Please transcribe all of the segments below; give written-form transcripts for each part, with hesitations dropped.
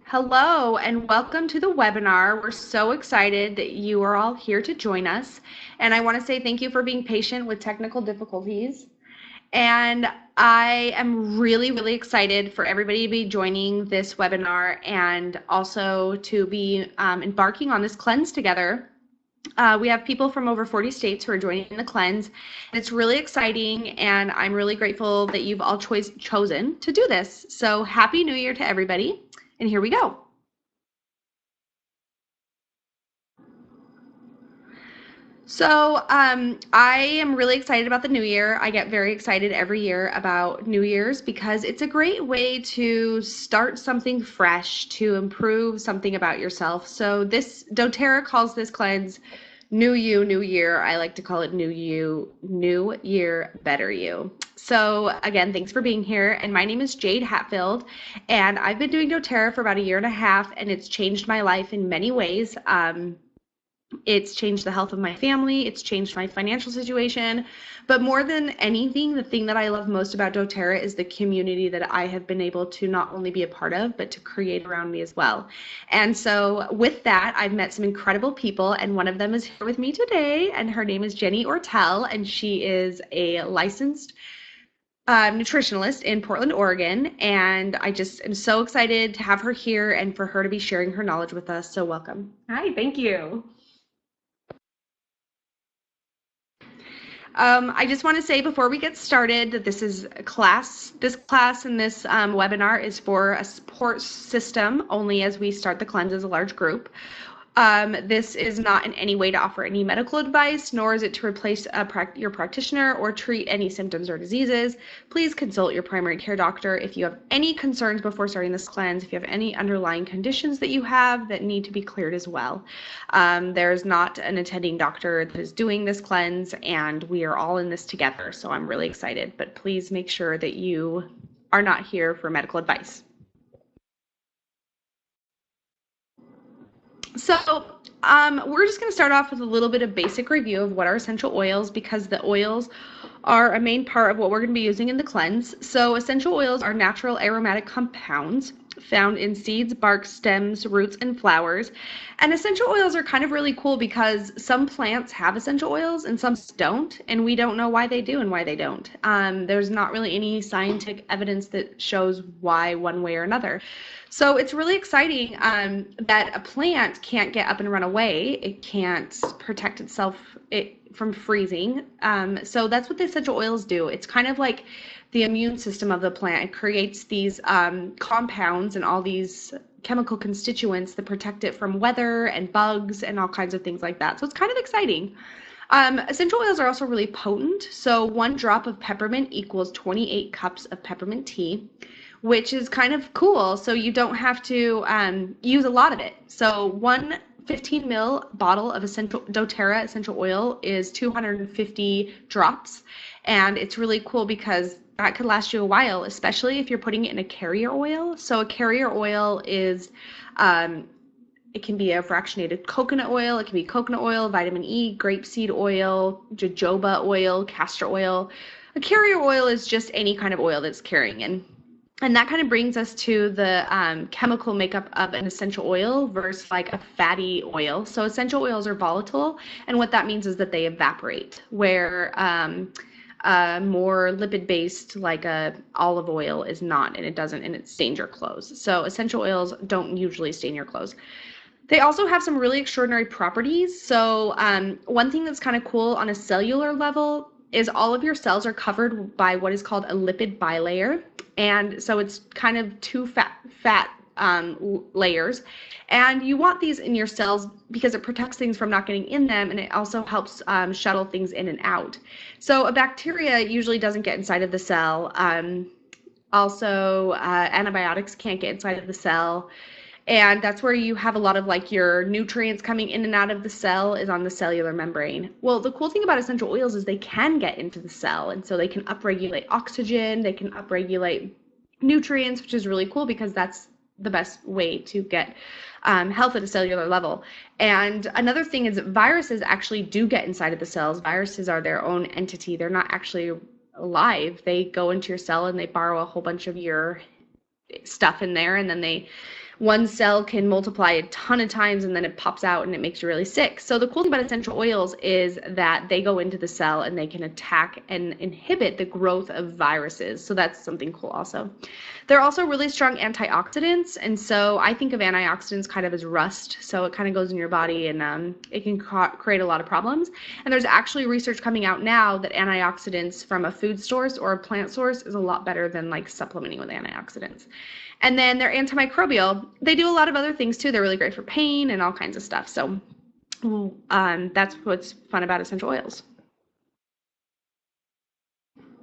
Hello and welcome to the webinar. We're so excited that you are all here to join us. And I want to say thank you for being patient with technical difficulties. And I am really excited for everybody to be joining this webinar and also to be embarking on this cleanse together. We have people from over 40 states who are joining the cleanse. It's really exciting, and I'm really grateful that you've all chosen to do this. So Happy New Year to everybody, and here we go. So I am really excited about the new year. I get very excited every year about New Year's because it's a great way to start something fresh, to improve something about yourself. So this doTERRA calls this cleanse New You, New Year. I like to call it New You, New Year, Better You. So again, thanks for being here. And my name is Jade Hatfield, and I've been doing doTERRA for about a year and a half, and it's changed my life in many ways. It's changed the health of my family. It's changed my financial situation. But more than anything, the thing that I love most about doTERRA is the community that I have been able to not only be a part of, but to create around me as well. And so with that, I've met some incredible people, and one of them is here with me today, and her name is Jenny Ortel, and she is a licensed nutritionalist in Portland, Oregon. And I just am so excited to have her here and for her to be sharing her knowledge with us. So welcome. Hi, thank you. I just want to say before we get started that this is a class. This class and this webinar is for a support system only as we start the cleanse as a large group. This is not in any way to offer any medical advice, nor is it to replace your practitioner or treat any symptoms or diseases. Please consult your primary care doctor if you have any concerns before starting this cleanse, if you have any underlying conditions that you have that need to be cleared as well. There's not an attending doctor that is doing this cleanse, and we are all in this together, so I'm really excited. But please make sure that you are not here for medical advice. So we're just going to start off with a little bit of basic review of what are essential oils, because the oils are a main part of what we're going to be using in the cleanse. So essential oils are natural aromatic compounds found in seeds, bark, stems, roots, and flowers. And essential oils are kind of really cool because some plants have essential oils and some don't, and we don't know why they do and why they don't. There's not really any scientific evidence that shows why one way or another. So it's really exciting that a plant can't get up and run away. It can't protect itself from freezing. So that's what the essential oils do. It's kind of like the immune system of the plant. It creates these compounds and all these chemical constituents that protect it from weather and bugs and all kinds of things like that. So it's kind of exciting. Essential oils are also really potent. So 1 drop of peppermint equals 28 cups of peppermint tea, which is kind of cool. So you don't have to use a lot of it. So one 15 ml bottle of doTERRA essential oil is 250 drops. And it's really cool because that could last you a while, especially if you're putting it in a carrier oil. So a carrier oil is, it can be a fractionated coconut oil, it can be coconut oil, vitamin E, grapeseed oil, jojoba oil, castor oil. A carrier oil is just any kind of oil that's carrying in. And that kind of brings us to the chemical makeup of an essential oil versus like a fatty oil. So essential oils are volatile, and what that means is that they evaporate, where more lipid-based like a olive oil is not, and it doesn't, and it stains your clothes. So essential oils don't usually stain your clothes. They also have some really extraordinary properties. So one thing that's kind of cool on a cellular level is all of your cells are covered by what is called a lipid bilayer. And so it's kind of 2 fat layers. And you want these in your cells because it protects things from not getting in them, and it also helps shuttle things in and out. So a bacteria usually doesn't get inside of the cell. Also, antibiotics can't get inside of the cell. And that's where you have a lot of like your nutrients coming in and out of the cell is on the cellular membrane. Well, the cool thing about essential oils is they can get into the cell, and so they can upregulate oxygen, they can upregulate nutrients, which is really cool because that's the best way to get health at a cellular level. And another thing is that viruses actually do get inside of the cells. Viruses are their own entity. They're not actually alive. They go into your cell and they borrow a whole bunch of your stuff in there, and then they one cell can multiply a ton of times and then it pops out and it makes you really sick. So the cool thing about essential oils is that they go into the cell and they can attack and inhibit the growth of viruses. So that's something cool also. They're also really strong antioxidants, and so I think of antioxidants kind of as rust. So it kind of goes in your body and it can create a lot of problems. And there's actually research coming out now that antioxidants from a food source or a plant source is a lot better than like supplementing with antioxidants. And then they're antimicrobial. They do a lot of other things too. They're really great for pain and all kinds of stuff. So that's what's fun about essential oils.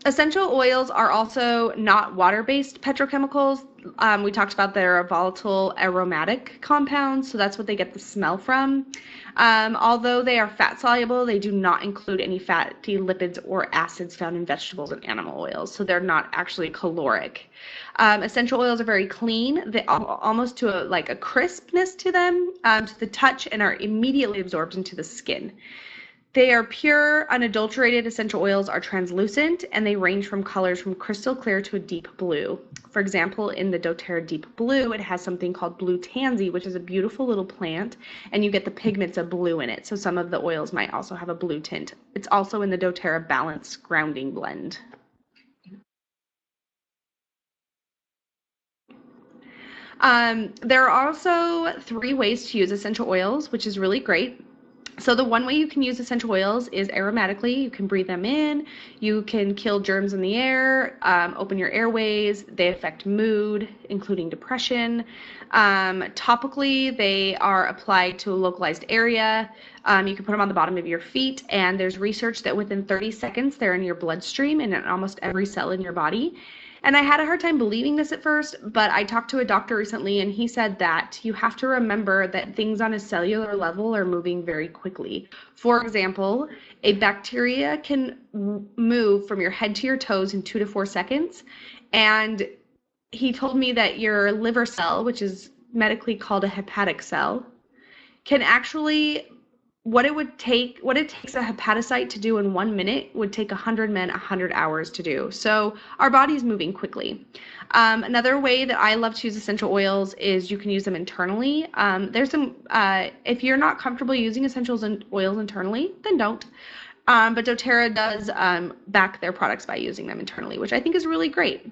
Essential oils are also not water-based petrochemicals. We talked about their volatile aromatic compounds, so that's what they get the smell from. Although they are fat soluble, they do not include any fatty lipids or acids found in vegetables and animal oils, so they're not actually caloric. Essential oils are very clean. They almost to like a crispness to them, to the touch, and are immediately absorbed into the skin. They are pure, unadulterated. Essential oils are translucent, and they range from colors from crystal clear to a deep blue. For example, in the doTERRA Deep Blue, it has something called blue tansy, which is a beautiful little plant, and you get the pigments of blue in it. So some of the oils might also have a blue tint. It's also in the doTERRA Balance Grounding Blend. There are also 3 ways to use essential oils, which is really great. So the one way you can use essential oils is aromatically. You can breathe them in. You can kill germs in the air, open your airways. They affect mood, including depression. Topically, they are applied to a localized area. You can put them on the bottom of your feet, and there's research that within 30 seconds, they're in your bloodstream and in almost every cell in your body. And I had a hard time believing this at first, but I talked to a doctor recently and he said that you have to remember that things on a cellular level are moving very quickly. For example, a bacteria can move from your head to your toes in 2 to 4 seconds. And he told me that your liver cell, which is medically called a hepatic cell, can actually what it takes a hepatocyte to do in 1 minute would take 100 men 100 hours to do. So our body's moving quickly. Another way that I love to use essential oils is you can use them internally. There's some, if you're not comfortable using essentials and oils internally, then don't. But doTERRA does back their products by using them internally, which I think is really great.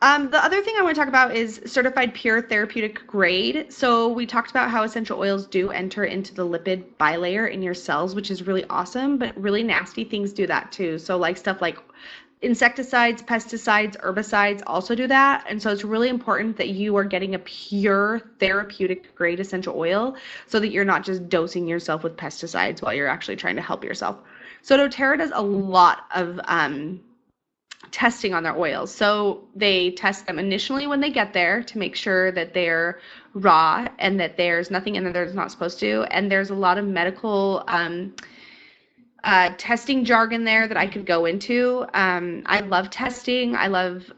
The other thing I want to talk about is certified pure therapeutic grade. So we talked about how essential oils do enter into the lipid bilayer in your cells, which is really awesome, but really nasty things do that too. So like stuff like insecticides, pesticides, herbicides also do that. And so it's really important that you are getting a pure therapeutic grade essential oil so that you're not just dosing yourself with pesticides while you're actually trying to help yourself. So doTERRA does a lot of testing on their oils. So they test them initially when they get there to make sure that they're raw and that there's nothing in there that's not supposed to. And there's a lot of medical testing jargon there that I could go into. I love testing. I love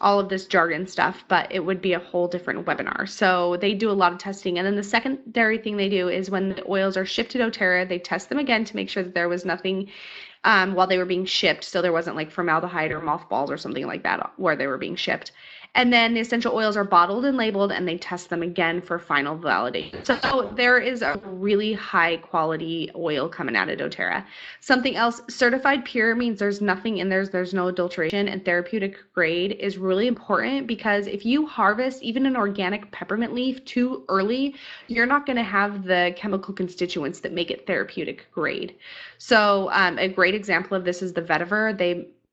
all of this jargon stuff, but it would be a whole different webinar. So they do a lot of testing. And then the secondary thing they do is when the oils are shipped to doTERRA, they test them again to make sure that there was nothing while they were being shipped, so there wasn't like formaldehyde or mothballs or something like that where they were being shipped. And then the essential oils are bottled and labeled, and they test them again for final validation. So there is a really high quality oil coming out of doTERRA. Something else, certified pure means there's nothing in there's no adulteration, and therapeutic grade is really important because if you harvest even an organic peppermint leaf too early, you're not going to have the chemical constituents that make it therapeutic grade. So a great example of this is the vetiver.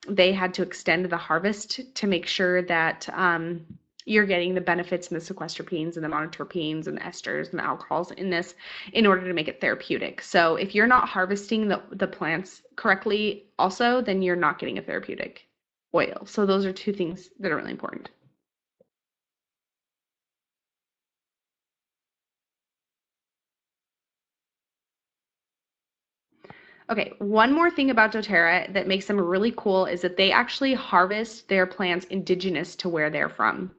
They had to extend the harvest to make sure that you're getting the benefits and the sequesterpenes and the monoterpenes and the esters and the alcohols in this in order to make it therapeutic. So if you're not harvesting the plants correctly also, then you're not getting a therapeutic oil. So those are 2 things that are really important. Okay, one more thing about doTERRA that makes them really cool is that they actually harvest their plants indigenous to where they're from.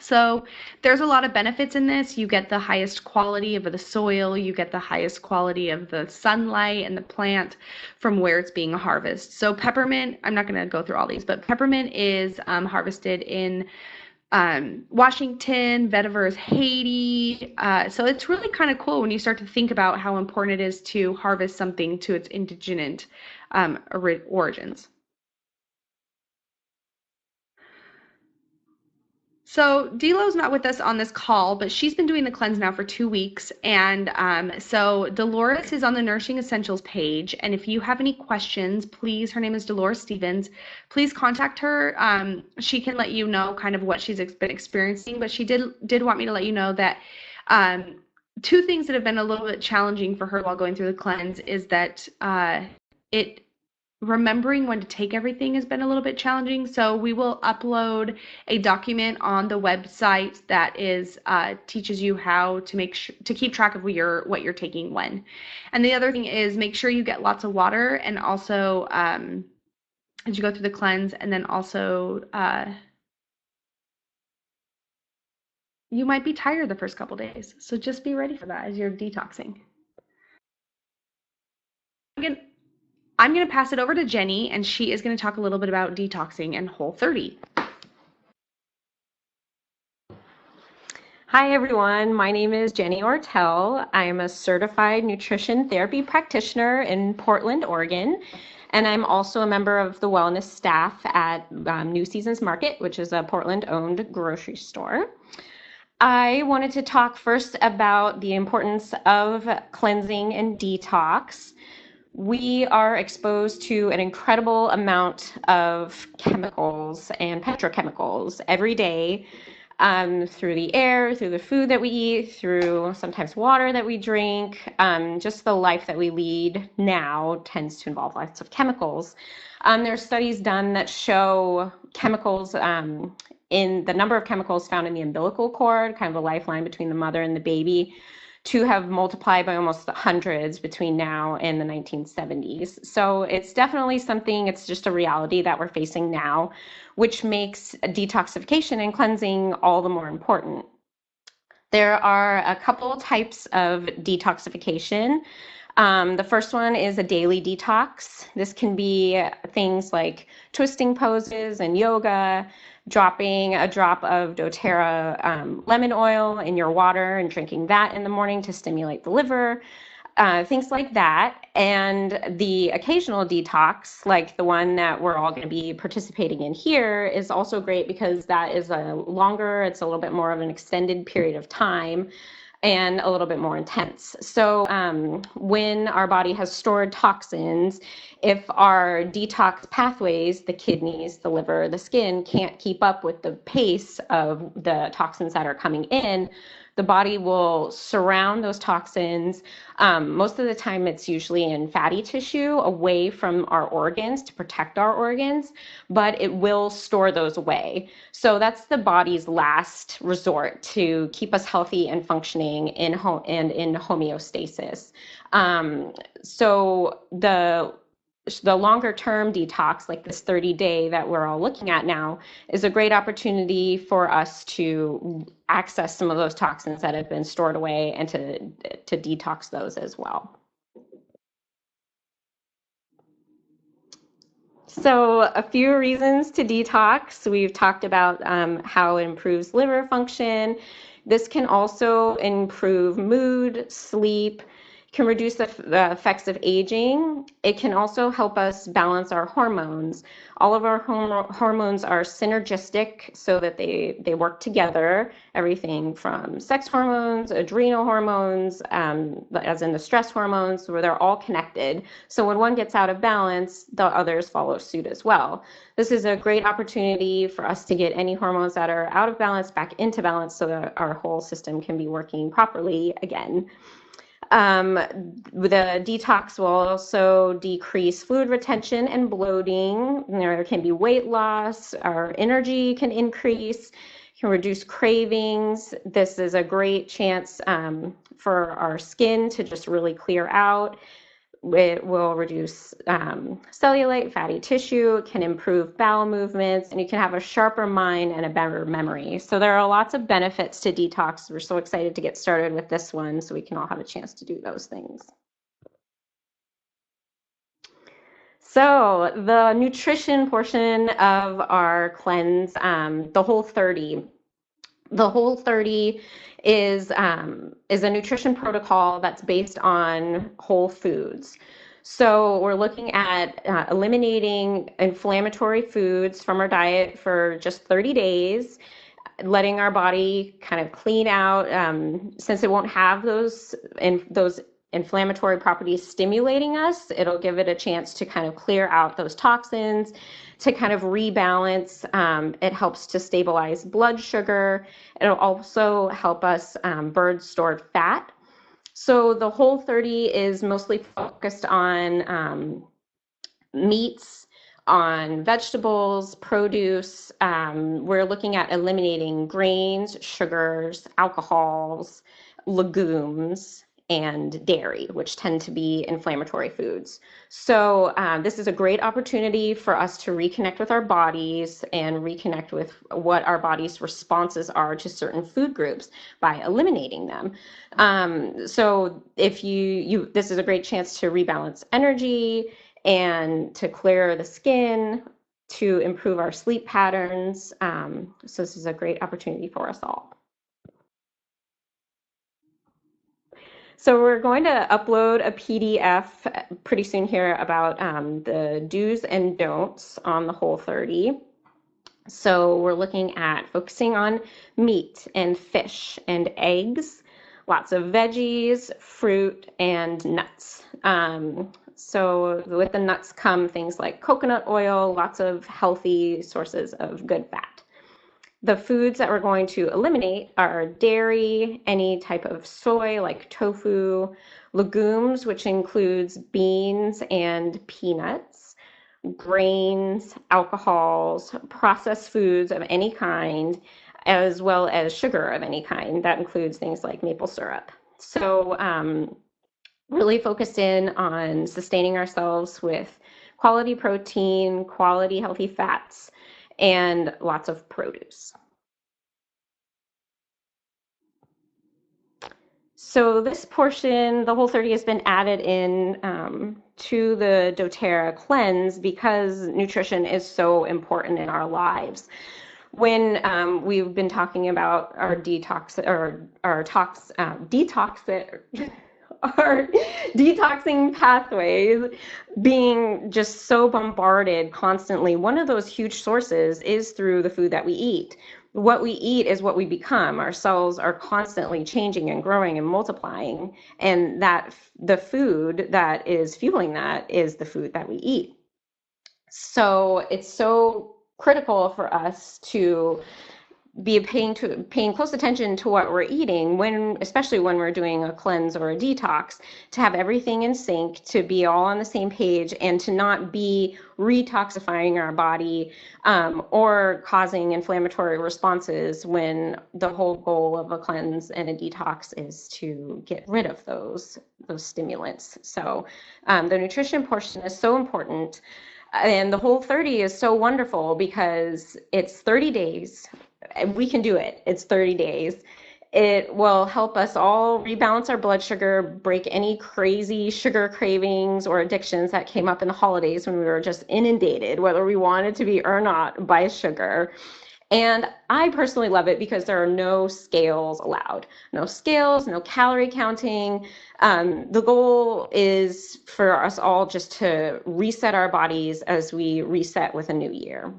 So there's a lot of benefits in this. You get the highest quality of the soil, you get the highest quality of the sunlight and the plant from where it's being harvested. So peppermint, I'm not going to go through all these, but peppermint is harvested in Washington, vetiver is Haiti. So it's really kind of cool when you start to think about how important it is to harvest something to its indigenous origins. So Delo's not with us on this call, but she's been doing the cleanse now for 2 weeks. And so Dolores is on the Nourishing Essentials page. And if you have any questions, please, her name is Dolores Stevens, please contact her. She can let you know kind of what she's been experiencing, but she did want me to let you know that two things that have been a little bit challenging for her while going through the cleanse is that it remembering when to take everything has been a little bit challenging. So we will upload a document on the website that is teaches you how to to keep track of what you're taking when. And the other thing is make sure you get lots of water, and also as you go through the cleanse, and then also you might be tired the first couple days. So just be ready for that as you're detoxing. I'm going to pass it over to Jenny, and she is going to talk a little bit about detoxing and Whole30. Hi, everyone. My name is Jenny Ortel. I am a certified nutrition therapy practitioner in Portland, Oregon, and I'm also a member of the wellness staff at New Seasons Market, which is a Portland-owned grocery store. I wanted to talk first about the importance of cleansing and detox. We are exposed to an incredible amount of chemicals and petrochemicals every day, through the air, through the food that we eat, through sometimes water that we drink. Just the life that we lead now tends to involve lots of chemicals. There are studies done that show chemicals in the number of chemicals found in the umbilical cord, kind of a lifeline between the mother and the baby, to have multiplied by almost the hundreds between now and the 1970s. So it's definitely something, it's just a reality that we're facing now, which makes detoxification and cleansing all the more important. There are a couple types of detoxification. The first one is a daily detox. This can be things like twisting poses and yoga, dropping a drop of doTERRA lemon oil in your water and drinking that in the morning to stimulate the liver, things like that. And the occasional detox, like the one that we're all going to be participating in here, is also great because that is it's a little bit more of an extended period of time and a little bit more intense. So when our body has stored toxins, if our detox pathways, the kidneys, the liver, the skin, can't keep up with the pace of the toxins that are coming in, the body will surround those toxins. Most of the time it's usually in fatty tissue away from our organs to protect our organs, but it will store those away. So that's the body's last resort to keep us healthy and functioning in homeostasis. So the longer term detox, like this 30-day that we're all looking at now, is a great opportunity for us to access some of those toxins that have been stored away and to detox those as well. So a few reasons to detox. We've talked about how it improves liver function. This can also improve mood, sleep, can reduce the effects of aging. It can also help us balance our hormones. All of our hormones are synergistic so that they work together. Everything from sex hormones, adrenal hormones, as in the stress hormones, where they're all connected. So when one gets out of balance, the others follow suit as well. This is a great opportunity for us to get any hormones that are out of balance back into balance so that our whole system can be working properly again. The detox will also decrease fluid retention and bloating. There can be weight loss, our energy can increase, can reduce cravings. This is a great chance for our skin to just really clear out. It will reduce cellulite, fatty tissue, it can improve bowel movements, and you can have a sharper mind and a better memory. So there are lots of benefits to detox. We're so excited to get started with this one so we can all have a chance to do those things. So the nutrition portion of our cleanse, the Whole30. The Whole30 is a nutrition protocol that's based on whole foods. So we're looking at eliminating inflammatory foods from our diet for just 30 days, letting our body kind of clean out, since it won't have those inflammatory properties stimulating us. It'll give it a chance to kind of clear out those toxins, to kind of rebalance. It helps to stabilize blood sugar. It'll also help us burn stored fat. So the Whole30 is mostly focused on meats, on vegetables, produce. We're looking at eliminating grains, sugars, alcohols, legumes, and dairy, which tend to be inflammatory foods. So this is a great opportunity for us to reconnect with our bodies and reconnect with what our body's responses are to certain food groups by eliminating them. So if this is a great chance to rebalance energy and to clear the skin, to improve our sleep patterns. So this is a great opportunity for us all. So we're going to upload a PDF pretty soon here about the do's and don'ts on the Whole30. So we're looking at focusing on meat and fish and eggs, lots of veggies, fruit, and nuts. So with the nuts come things like coconut oil, lots of healthy sources of good fat. The foods that we're going to eliminate are dairy, any type of soy like tofu, legumes, which includes beans and peanuts, grains, alcohols, processed foods of any kind, as well as sugar of any kind. That includes things like maple syrup. So really focused in on sustaining ourselves with quality protein, quality healthy fats, and lots of produce. So this portion, the Whole30 has been added in to the doTERRA cleanse because nutrition is so important in our lives. When we've been talking about our detoxing pathways being just so bombarded constantly, one of those huge sources is through the food that we eat. What we eat is what we become. Our cells are constantly changing and growing and multiplying, and that the food that is fueling that is the food that we eat. So it's so critical for us to be paying close attention to what we're eating, especially when we're doing a cleanse or a detox, to have everything in sync, to be all on the same page, and to not be retoxifying our body or causing inflammatory responses when the whole goal of a cleanse and a detox is to get rid of those stimulants. So the nutrition portion is so important. And the Whole30 is so wonderful because it's 30 days. We can do it. It's 30 days. It will help us all rebalance our blood sugar, break any crazy sugar cravings or addictions that came up in the holidays when we were just inundated, whether we wanted to be or not, by sugar. And I personally love it because there are no scales allowed. No scales, no calorie counting. The goal is for us all just to reset our bodies as we reset with a new year.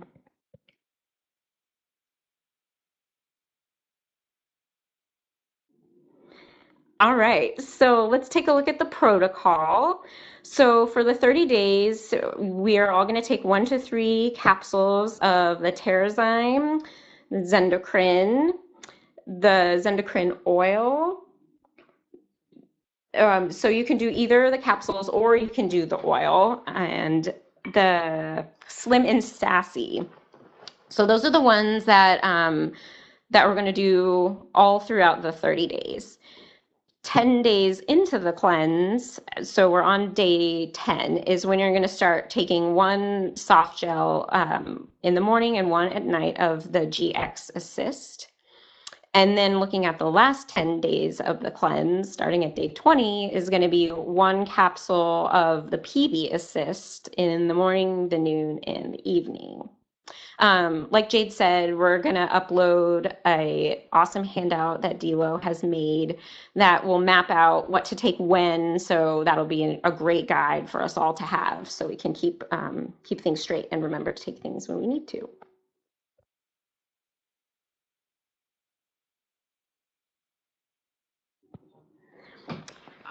All right, so let's take a look at the protocol. So for the 30 days, we are all going to take 1 to 3 capsules of the Terrazyme, Zendocrine, the Zendocrine oil. So you can do either the capsules or you can do the oil, and the Slim and Sassy. So those are the ones that we're going to do all throughout the 30 days. 10 days into the cleanse, so we're on day 10, is when you're going to start taking one soft gel in the morning and one at night of the GX Assist. And then looking at the last 10 days of the cleanse, starting at day 20, is going to be one capsule of the PB Assist in the morning, the noon, and the evening. Like Jade said, we're going to upload a awesome handout that Delo has made that will map out what to take when. So that'll be a great guide for us all to have, so we can keep things straight and remember to take things when we need to.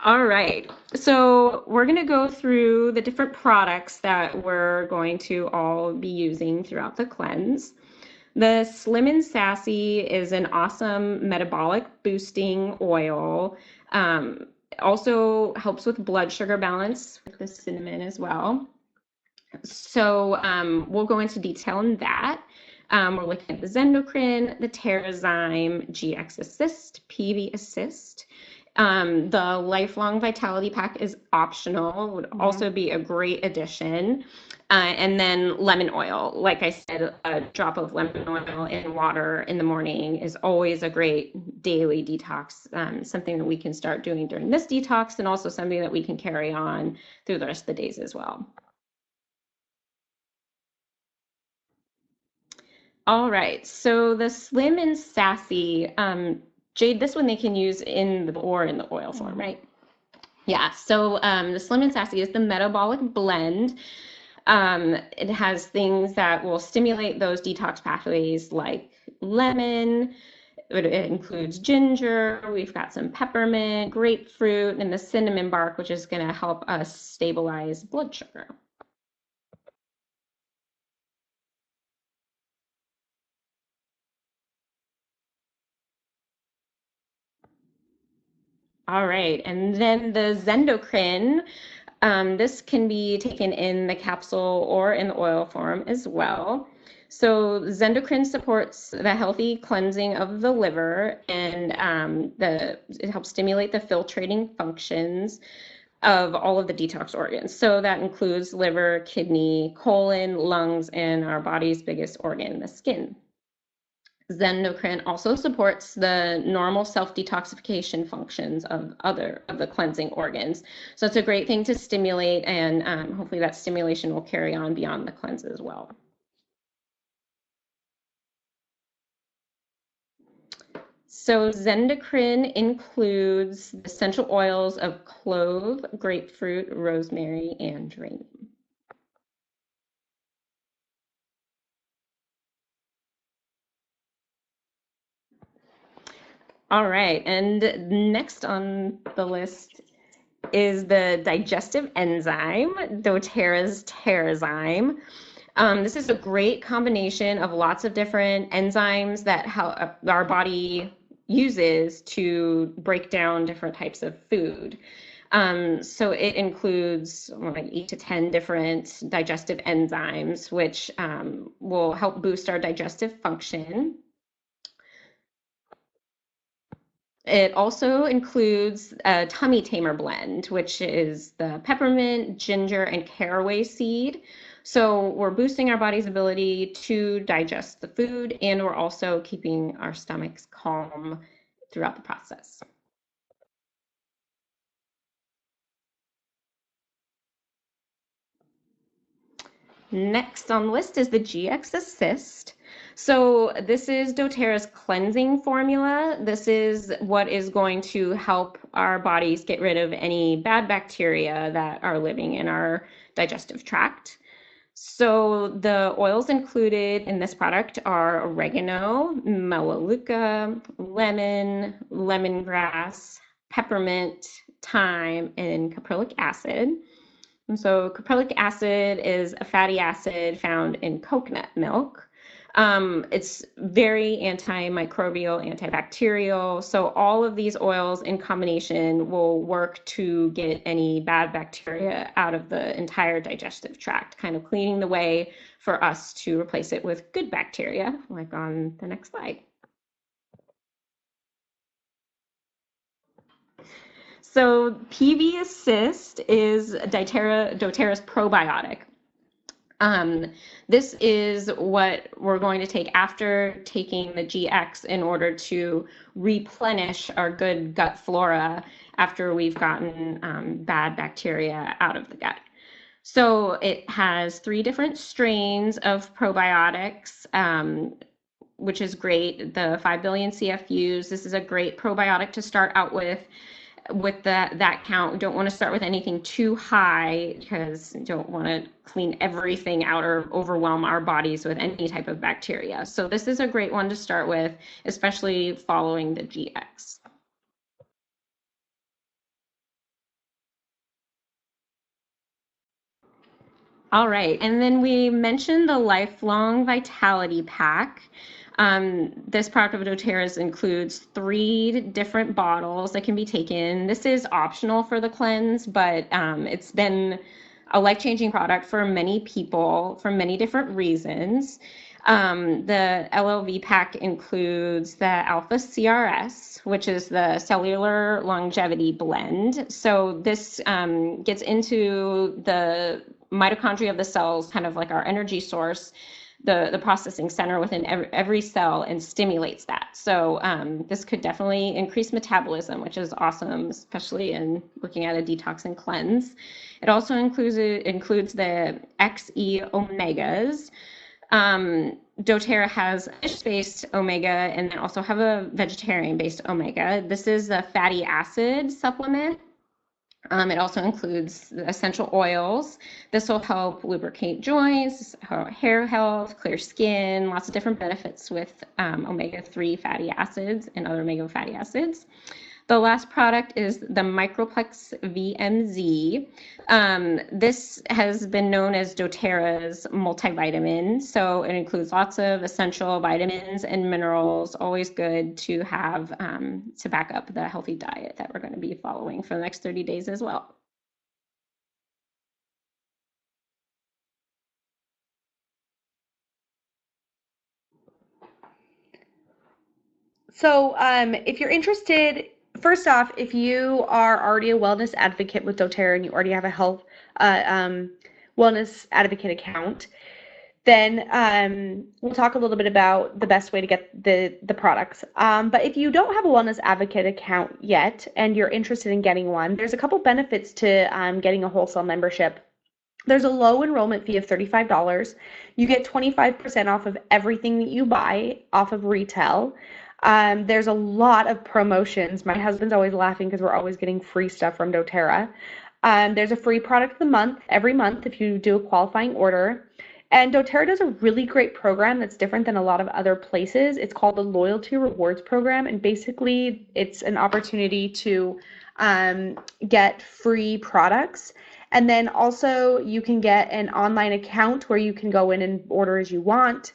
All right, so we're going to go through the different products that we're going to all be using throughout the cleanse. The Slim and Sassy is an awesome metabolic boosting oil. Also helps with blood sugar balance with the cinnamon as well. So we'll go into detail on that. We're looking at the Zendocrine, the Terrazyme, GX Assist, PV Assist. The Lifelong Vitality Pack is optional, would also be a great addition. And then lemon oil. Like I said, a drop of lemon oil in water in the morning is always a great daily detox, something that we can start doing during this detox, and also something that we can carry on through the rest of the days as well. All right, so the Slim and Sassy, Jade, this one they can use in the oil form, right? Yeah, so the Slim and Sassy is the metabolic blend. It has things that will stimulate those detox pathways like lemon. It includes ginger. We've got some peppermint, grapefruit, and the cinnamon bark, which is going to help us stabilize blood sugar. All right, and then the Zendocrine, this can be taken in the capsule or in the oil form as well. So Zendocrine supports the healthy cleansing of the liver, and it helps stimulate the filtrating functions of all of the detox organs. So that includes liver, kidney, colon, lungs, and our body's biggest organ, the skin. Zendocrine also supports the normal self-detoxification functions of the cleansing organs. So it's a great thing to stimulate, and hopefully that stimulation will carry on beyond the cleanse as well. So Zendocrine includes the essential oils of clove, grapefruit, rosemary, and geranium. All right, and next on the list is the digestive enzyme, doTERRA's Terrazyme. This is a great combination of lots of different enzymes that our body uses to break down different types of food. So it includes like 8 to 10 different digestive enzymes, which will help boost our digestive function. It also includes a tummy tamer blend, which is the peppermint, ginger, and caraway seed. So we're boosting our body's ability to digest the food, and we're also keeping our stomachs calm throughout the process. Next on the list is the GX Assist. So this is doTERRA's cleansing formula. This is what is going to help our bodies get rid of any bad bacteria that are living in our digestive tract. So the oils included in this product are oregano, melaleuca, lemon, lemongrass, peppermint, thyme, and caprylic acid. And so caprylic acid is a fatty acid found in coconut milk. It's very antimicrobial, antibacterial. So all of these oils in combination will work to get any bad bacteria out of the entire digestive tract, kind of cleaning the way for us to replace it with good bacteria, like on the next slide. So PB Assist is doTERRA's probiotic. This is what we're going to take after taking the GX in order to replenish our good gut flora after we've gotten bad bacteria out of the gut. So it has 3 different strains of probiotics, which is great. The 5 billion CFUs. This is a great probiotic to start out with that count. We don't want to start with anything too high because we don't want to clean everything out or overwhelm our bodies with any type of bacteria. So this is a great one to start with, especially following the GX. All right, and then we mentioned the Lifelong Vitality Pack. This product of doTERRA's includes 3 different bottles that can be taken. This is optional for the cleanse, but it's been a life-changing product for many people for many different reasons. The LLV pack includes the Alpha CRS, which is the Cellular Longevity Blend. So this gets into the mitochondria of the cells, kind of like our energy source, the processing center within every cell, and stimulates that. So this could definitely increase metabolism, which is awesome, especially in looking at a detox and cleanse. It also includes the XE omegas. doTERRA has a fish-based omega and then also have a vegetarian-based omega. This is a fatty acid supplement. It also includes essential oils. This will help lubricate joints, hair health, clear skin, lots of different benefits with omega-3 fatty acids and other omega fatty acids. The last product is the Microplex VMZ. This has been known as doTERRA's multivitamin. So it includes lots of essential vitamins and minerals, always good to have to back up the healthy diet that we're going to be following for the next 30 days as well. So if you're interested, first off, if you are already a wellness advocate with doTERRA and you already have a health wellness advocate account, then we'll talk a little bit about the best way to get the products. But if you don't have a wellness advocate account yet and you're interested in getting one, there's a couple benefits to getting a wholesale membership. There's a low enrollment fee of $35. You get 25% off of everything that you buy off of retail. There's a lot of promotions. My husband's always laughing because we're always getting free stuff from doTERRA. There's a free product of the month every month if you do a qualifying order. And doTERRA does a really great program that's different than a lot of other places. It's called the Loyalty Rewards Program, and basically it's an opportunity to get free products. And then also you can get an online account where you can go in and order as you want.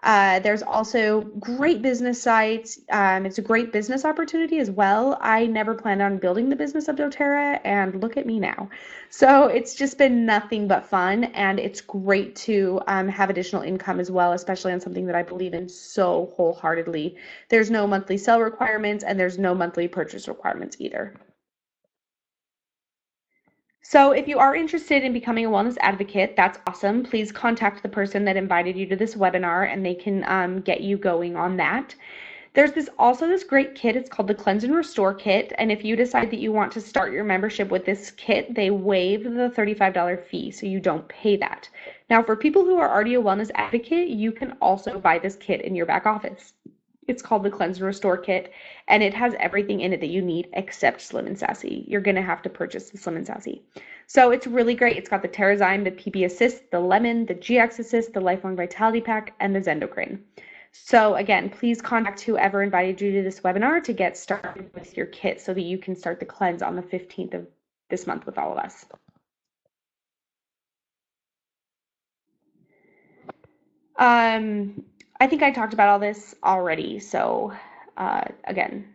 There's also great business sites. It's a great business opportunity as well. I never planned on building the business of doTERRA, and look at me now. So it's just been nothing but fun, and it's great to have additional income as well, especially on something that I believe in so wholeheartedly. There's no monthly sell requirements, and there's no monthly purchase requirements either. So if you are interested in becoming a wellness advocate, that's awesome. Please contact the person that invited you to this webinar and they can get you going on that. There's also this great kit. It's called the Cleanse and Restore Kit. And if you decide that you want to start your membership with this kit, they waive the $35 fee, so you don't pay that. Now, for people who are already a wellness advocate, you can also buy this kit in your back office. It's called the Cleanse and Restore Kit, and it has everything in it that you need except Slim and Sassy. You're going to have to purchase the Slim and Sassy. So it's really great. It's got the Terrazyme, the PB Assist, the Lemon, the GX Assist, the Lifelong Vitality Pack, and the Zendocrine. So again, please contact whoever invited you to this webinar to get started with your kit so that you can start the cleanse on the 15th of this month with all of us. I think I talked about all this already, so again.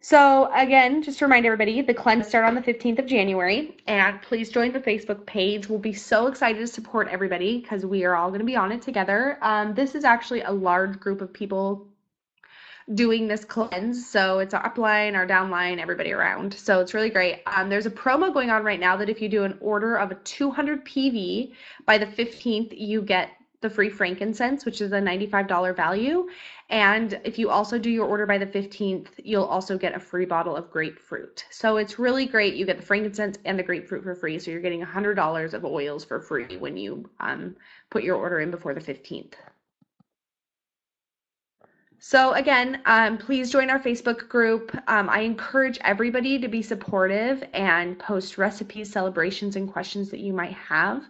So again, just to remind everybody, the cleanse starts on the 15th of January, and please join the Facebook page. We'll be so excited to support everybody because we are all going to be on it together. This is actually a large group of people doing this cleanse. So it's our upline, our downline, everybody around. So it's really great. There's a promo going on right now that if you do an order of a 200 PV by the 15th, you get the free frankincense, which is a $95 value. And if you also do your order by the 15th, you'll also get a free bottle of grapefruit. So it's really great. You get the frankincense and the grapefruit for free. So you're getting $100 of oils for free when you put your order in before the 15th. So again, please join our Facebook group. I encourage everybody to be supportive and post recipes, celebrations, and questions that you might have.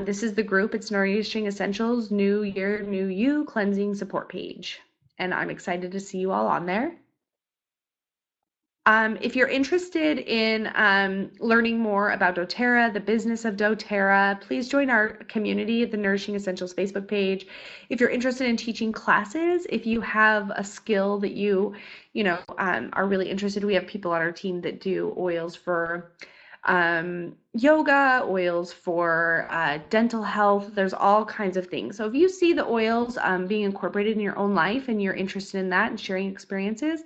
This is the group. It's Nourishing Essentials New Year, New You Cleansing Support page. And I'm excited to see you all on there. If you're interested in learning more about doTERRA, the business of doTERRA, please join our community at the Nourishing Essentials Facebook page. If you're interested in teaching classes, if you have a skill that you are really interested, we have people on our team that do oils for yoga, oils for dental health. There's all kinds of things. So if you see the oils being incorporated in your own life and you're interested in that and sharing experiences,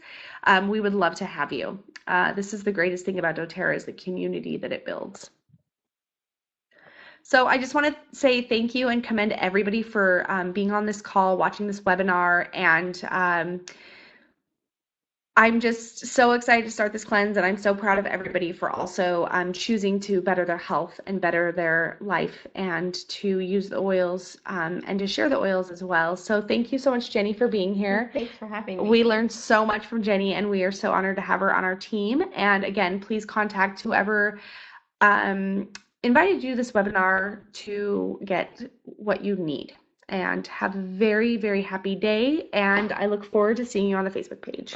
we would love to have you. This is the greatest thing about doTERRA is the community that it builds. So I just want to say thank you and commend everybody for being on this call, watching this webinar, and I'm just so excited to start this cleanse, and I'm so proud of everybody for also choosing to better their health and better their life and to use the oils and to share the oils as well. So thank you so much, Jenny, for being here. Thanks for having me. We learned so much from Jenny, and we are so honored to have her on our team. And again, please contact whoever invited you to this webinar to get what you need. And have a very, very happy day, and I look forward to seeing you on the Facebook page.